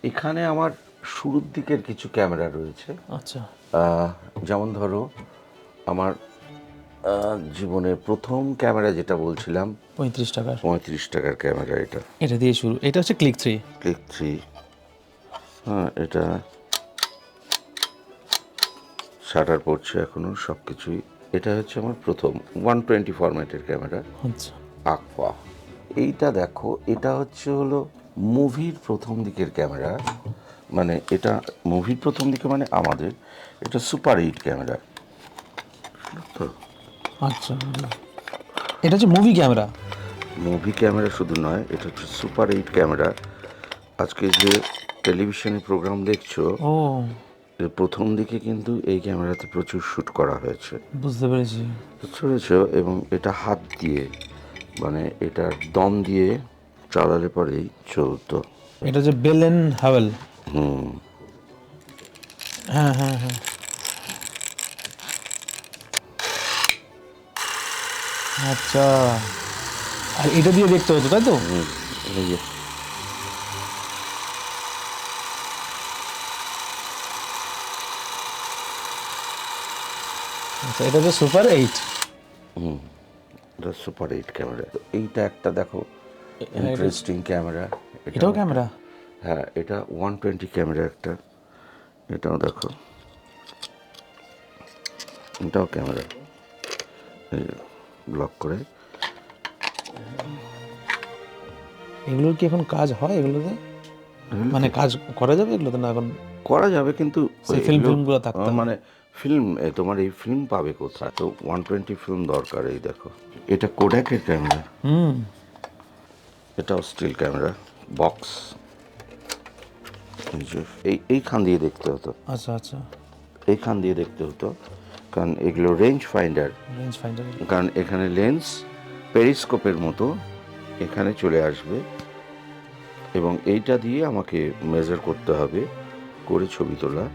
এখানে আমার শুরুর দিকের কিছু ক্যামেরা রয়েছে। আচ্ছা, যেমন ধরো আমার জীবনের প্রথম ক্যামেরা যেটা বলছিলাম, 35 টাকার। 35 টাকার ক্যামেরা। এটা দিয়ে শুরু। এটা হচ্ছে ক্লিক 3। ক্লিক 3। হ্যাঁ, এটা শাটার পড়ছে এখনো, সব কিছুই। এটা হচ্ছে আমার প্রথম 120 ফরম্যাটের ক্যামেরা, আচ্ছা, আকফা। এইটা দেখো, এটা হলো মুভির প্রথম দিকের ক্যামেরা। মানে এটা মুভির প্রথম দিকে মানে আমাদের এটা সুপার 8 ক্যামেরা তো। আচ্ছা। এটা হচ্ছে মুভি ক্যামেরা। মুভি ক্যামেরা শুধু নয়, এটা হচ্ছে সুপার 8 ক্যামেরা। আজকে যে টেলিভিশনে প্রোগ্রাম দেখছো, ও, এর প্রথম দিকে কিন্তু এই ক্যামেরাতে প্রচুর শ্যুট করা হয়েছে, বুঝতে পেরেছি। বুঝতে পেরেছো? এবং এটা হাত দিয়ে, মানে এটার দম দিয়ে চালালে পরেই চলতো। এটা হচ্ছে বেল এন্ড হাওয়েল। হ্যাঁ হ্যাঁ হ্যাঁ, আচ্ছা। আর এটা দিয়ে দেখতে হতো, তাই তো? এই যে আচ্ছা, এটা হচ্ছে সুপার 8। এটা সুপার 8 ক্যামেরা। এইটা একটা দেখো, ইন্টারেস্টিং ক্যামেরা। এটাও ক্যামেরা? হ্যাঁ, এটা 120 ক্যামেরা একটা। এটাও দেখো, এটাও ক্যামেরা, ব্লক করে। এগুলোর কি এখন কাজ হয় এগুলোতে? মানে কাজ করা যাবে এগুলোতে? না এখন করা যাবে, কিন্তু সেই ফিল্মগুলো থাকতে হবে। মানে ফিল্ম, তোমার এই ফিল্ম পাবে কোথায়? তো 120 ফিল্ম দরকার। এই দেখো, এটা কোডাকের ক্যামেরা। এটাও স্টিল ক্যামেরা, বক্স। এইখান দিয়ে দেখতে হতো, আচ্ছা আচ্ছা, এইখান দিয়ে দেখতে হতো, কারণ এগুলো রেঞ্জ ফাইন্ডার। Range finder. কারণ এখানে লেন্স পেরিস্কোপের মতো এখানে চলে আসবে, এবং এইটা দিয়ে আমাকে মেজার করতে হবে, করে ছবি তোলা।